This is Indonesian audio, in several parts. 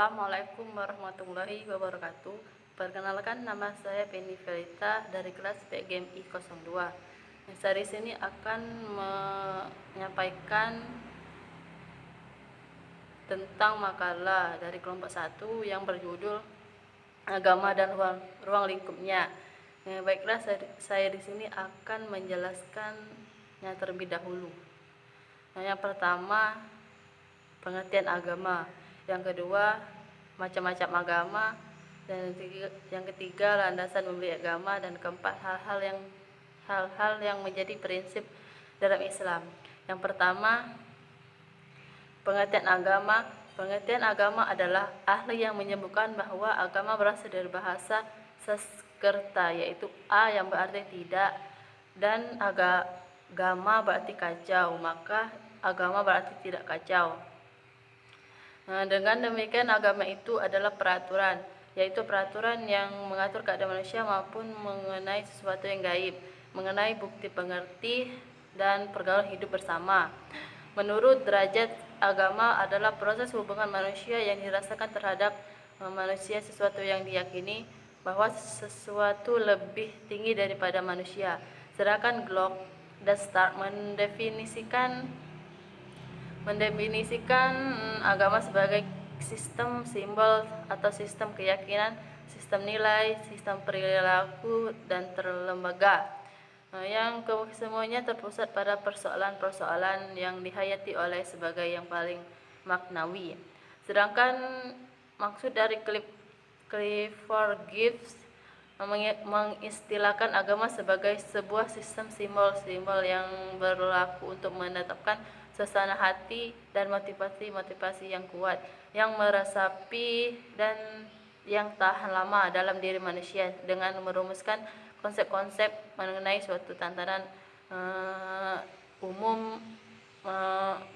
Assalamualaikum warahmatullahi wabarakatuh. Perkenalkan, nama saya Penny Felita dari kelas PGMI 02. Saya di sini akan menyampaikan tentang makalah dari kelompok 1 yang berjudul Agama dan Ruang Lingkupnya. Baiklah, saya di sini akan menjelaskannya terlebih dahulu. Yang pertama, pengertian agama. Yang kedua, macam-macam agama. Dan yang ketiga, landasan membeli agama. Dan keempat, hal-hal yang menjadi prinsip dalam Islam. Yang pertama, pengertian agama. Pengertian agama adalah ahli yang menyebutkan bahwa agama berasal dari bahasa Sanskerta, yaitu a yang berarti tidak, dan agama berarti kacau, maka agama berarti tidak kacau. Dengan demikian, agama itu adalah peraturan, yaitu peraturan yang mengatur keadaan manusia maupun mengenai sesuatu yang gaib, mengenai bukti pengerti dan pergaulan hidup bersama. Menurut derajat, agama adalah proses hubungan manusia yang dirasakan terhadap manusia, sesuatu yang diyakini bahwa sesuatu lebih tinggi daripada manusia. Sedangkan Glock dan Stark mendefinisikan agama sebagai sistem simbol atau sistem keyakinan, sistem nilai, sistem perilaku, dan terlembaga yang semuanya terpusat pada persoalan-persoalan yang dihayati oleh sebagai yang paling maknawi. Sedangkan maksud dari Clifford Gibbs mengistilahkan agama sebagai sebuah sistem simbol-simbol yang berlaku untuk menetapkan suasana hati dan motivasi-motivasi yang kuat, yang meresapi dan yang tahan lama dalam diri manusia, dengan merumuskan konsep-konsep mengenai suatu tantangan umum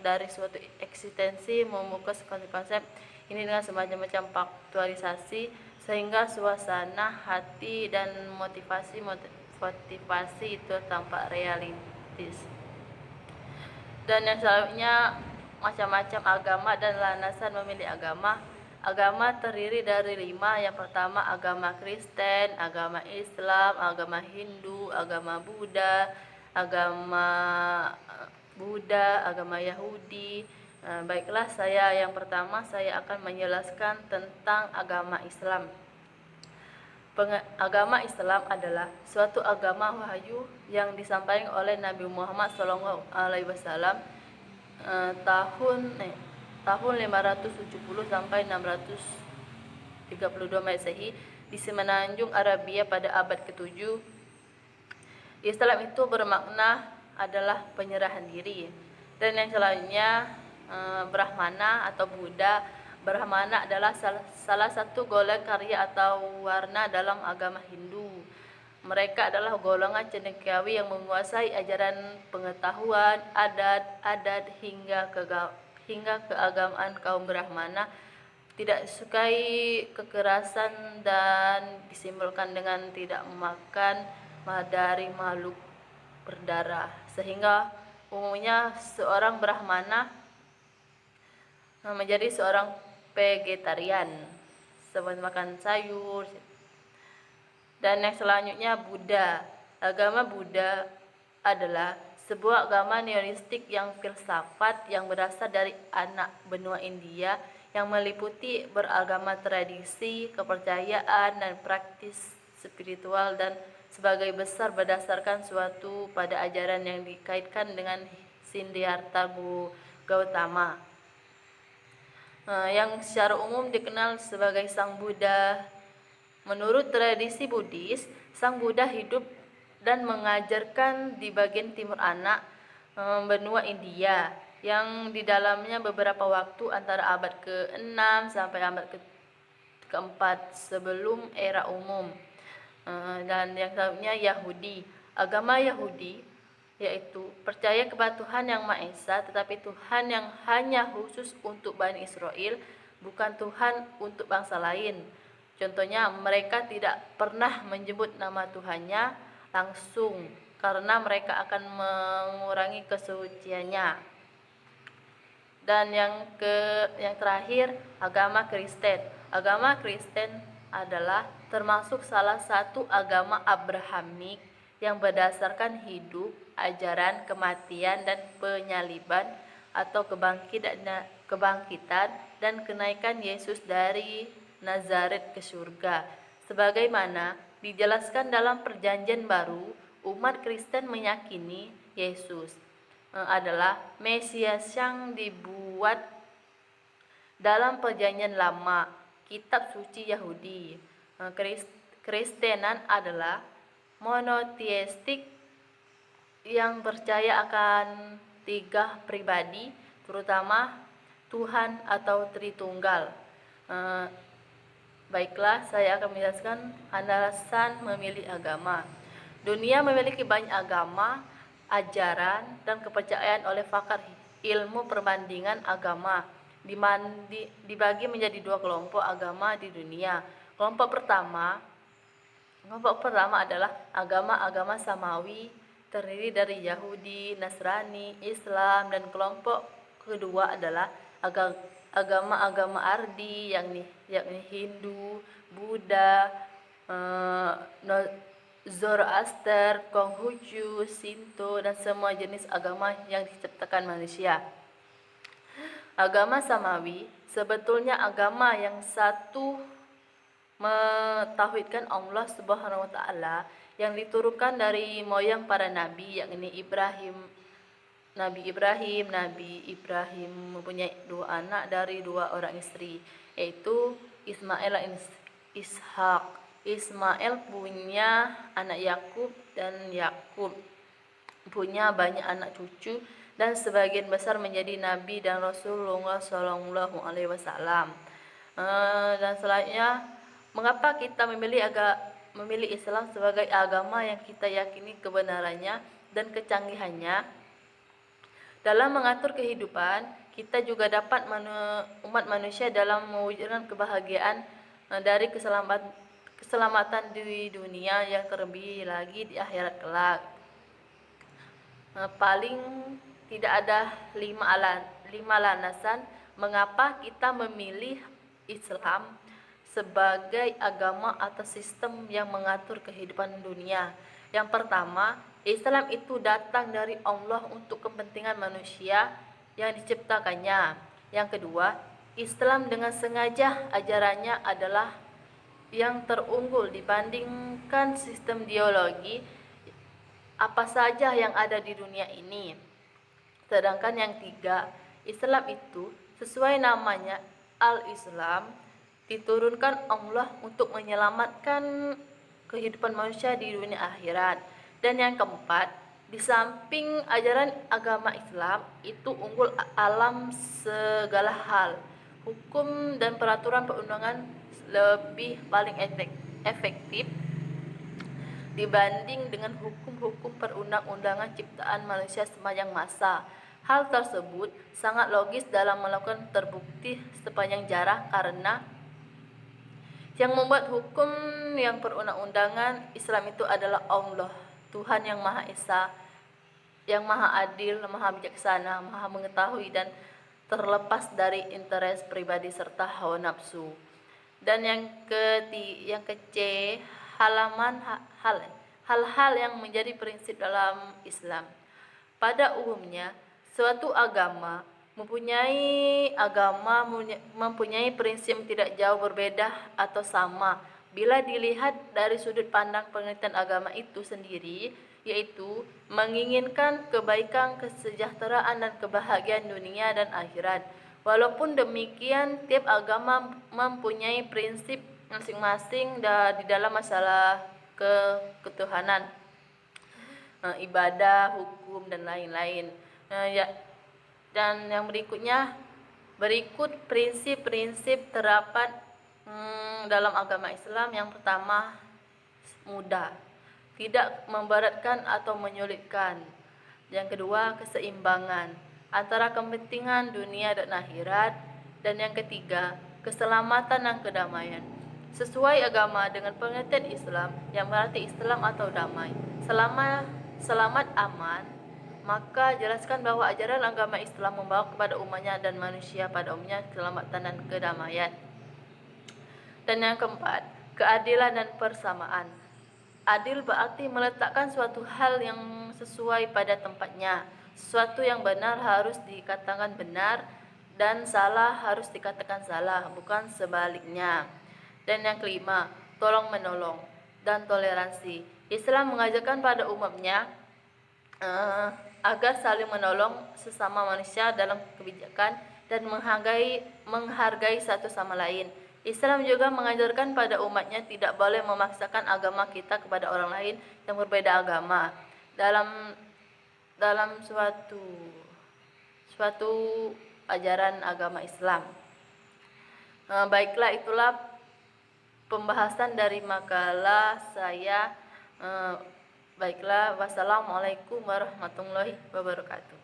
dari suatu eksistensi, membuka konsep-konsep ini dengan semacam faktualisasi sehingga suasana hati dan motivasi itu tampak realistis. Dan yang selanjutnya, macam-macam agama dan landasan memilih agama. Agama terdiri dari 5. Yang pertama, agama Kristen, agama Islam, agama Hindu, agama agama Yahudi. Baiklah, yang pertama saya akan menjelaskan tentang agama Islam. Agama Islam adalah suatu agama wahyu yang disampaikan oleh Nabi Muhammad SAW tahun 570 sampai 632 Masehi di Semenanjung Arabia pada abad ke-7. Islam itu bermakna adalah penyerahan diri. Dan yang selanjutnya, Brahmana atau Buddha. Brahmana adalah salah satu golongan karya atau warna dalam agama Hindu. Mereka adalah golongan cendekiawi yang menguasai ajaran pengetahuan, adat hingga keagamaan kaum Brahmana. Tidak sukai kekerasan dan disimbolkan dengan tidak memakan dari makhluk berdarah, sehingga umumnya seorang Brahmana menjadi seorang vegetarian, seperti makan sayur. Dan yang selanjutnya, Buddha. Agama Buddha adalah sebuah agama nihilistik yang filsafat yang berasal dari anak benua India, yang meliputi beragama tradisi, kepercayaan, dan praktis spiritual, dan sebagai besar berdasarkan suatu pada ajaran yang dikaitkan dengan Siddhartha Gautama, yang secara umum dikenal sebagai Sang Buddha. Menurut tradisi Buddhis, Sang Buddha hidup dan mengajarkan di bagian timur benua India, yang di dalamnya beberapa waktu antara abad ke-6 sampai abad ke-4 sebelum era umum. Dan yang selanjutnya, Yahudi. Agama Yahudi yaitu percaya kepada Tuhan yang Maha Esa, tetapi Tuhan yang hanya khusus untuk Bani Israel, bukan Tuhan untuk bangsa lain. Contohnya, mereka tidak pernah menyebut nama Tuhannya langsung karena mereka akan mengurangi kesuciannya. Dan yang terakhir, agama Kristen. Agama Kristen adalah termasuk salah satu agama Abrahamik yang berdasarkan hidup, ajaran kematian dan penyaliban atau kebangkitan dan kenaikan Yesus dari Nazaret ke surga. Sebagaimana dijelaskan dalam Perjanjian Baru, umat Kristen meyakini Yesus adalah Mesias yang dibuat dalam Perjanjian Lama, kitab suci Yahudi. Kristenan adalah monoteistik yang percaya akan tiga pribadi, terutama Tuhan atau Tritunggal. Baiklah, saya akan menjelaskan alasan memilih agama. Dunia memiliki banyak agama, ajaran, dan kepercayaan oleh pakar ilmu perbandingan agama. Dibagi menjadi dua kelompok agama di dunia. Kelompok pertama adalah agama-agama samawi, terdiri dari Yahudi, Nasrani, Islam, dan kelompok kedua adalah agama-agama Ardi, yakni Hindu, Buddha, Zoroaster, Konghucu, Shinto, dan semua jenis agama yang diciptakan manusia. Agama Samawi sebetulnya agama yang satu mentauhidkan Allah Subhanahu wa taala yang diturunkan dari moyang para nabi, yakni Nabi Ibrahim mempunyai dua anak dari dua orang istri, yaitu Ismail dan Ishak. Ismail punya anak Yakub dan Yakub punya banyak anak cucu dan sebagian besar menjadi nabi dan Rasulullah Shallallahu Alaihi Wasallam. Dan selanjutnya, mengapa kita memilih Islam sebagai agama yang kita yakini kebenarannya dan kecanggihannya dalam mengatur kehidupan? Kita juga dapat umat manusia dalam mewujudkan kebahagiaan dari keselamatan di dunia yang terlebih lagi di akhirat kelak. Paling tidak ada 5 alasan mengapa kita memilih Islam sebagai agama atau sistem yang mengatur kehidupan dunia. Yang pertama, Islam itu datang dari Allah untuk kepentingan manusia yang diciptakannya. Yang kedua, Islam dengan sengaja ajarannya adalah yang terunggul dibandingkan sistem ideologi apa saja yang ada di dunia ini. Sedangkan yang tiga, Islam itu sesuai namanya Al-Islam, diturunkan Allah untuk menyelamatkan kehidupan manusia di dunia akhirat. Dan yang keempat, di samping ajaran agama Islam itu unggul alam segala hal, hukum dan peraturan perundangan lebih paling efektif dibanding dengan hukum-hukum perundang-undangan ciptaan manusia sepanjang masa. Hal tersebut sangat logis dalam melakukan terbukti sepanjang jarah karena yang membuat hukum yang perundang-undangan Islam itu adalah Allah, Tuhan yang Maha Esa, yang Maha Adil, Maha Bijaksana, Maha Mengetahui dan terlepas dari interes pribadi serta hawa nafsu. Dan yang ke-C, hal-hal yang menjadi prinsip dalam Islam. Pada umumnya, suatu agama mempunyai prinsip tidak jauh berbeda atau sama bila dilihat dari sudut pandang pengertian agama itu sendiri, yaitu menginginkan kebaikan, kesejahteraan dan kebahagiaan dunia dan akhirat. Walaupun demikian, tiap agama mempunyai prinsip masing-masing di dalam masalah ketuhanan, ibadah, hukum, dan lain-lain. Dan yang berikut prinsip-prinsip terdapat dalam agama Islam. Yang pertama, mudah, tidak memberatkan atau menyulitkan. Yang kedua, keseimbangan antara kepentingan dunia dan akhirat. Dan yang ketiga, keselamatan dan kedamaian. Sesuai agama dengan pengertian Islam, yang berarti Islam atau damai, selamat, aman, Maka jelaskan bahwa ajaran agama Islam membawa kepada umatnya dan manusia pada umumnya keselamatan dan kedamaian. Dan yang keempat, keadilan dan persamaan. Adil berarti meletakkan suatu hal yang sesuai pada tempatnya. Sesuatu yang benar harus dikatakan benar dan salah harus dikatakan salah, bukan sebaliknya. Dan yang kelima, tolong menolong dan toleransi. Islam mengajarkan pada umatnya agar saling menolong sesama manusia dalam kebijakan dan menghargai satu sama lain. Islam juga mengajarkan pada umatnya tidak boleh memaksakan agama kita kepada orang lain yang berbeda agama dalam suatu ajaran agama Islam. Baiklah, itulah pembahasan dari makalah saya. Baiklah, wassalamualaikum warahmatullahi wabarakatuh.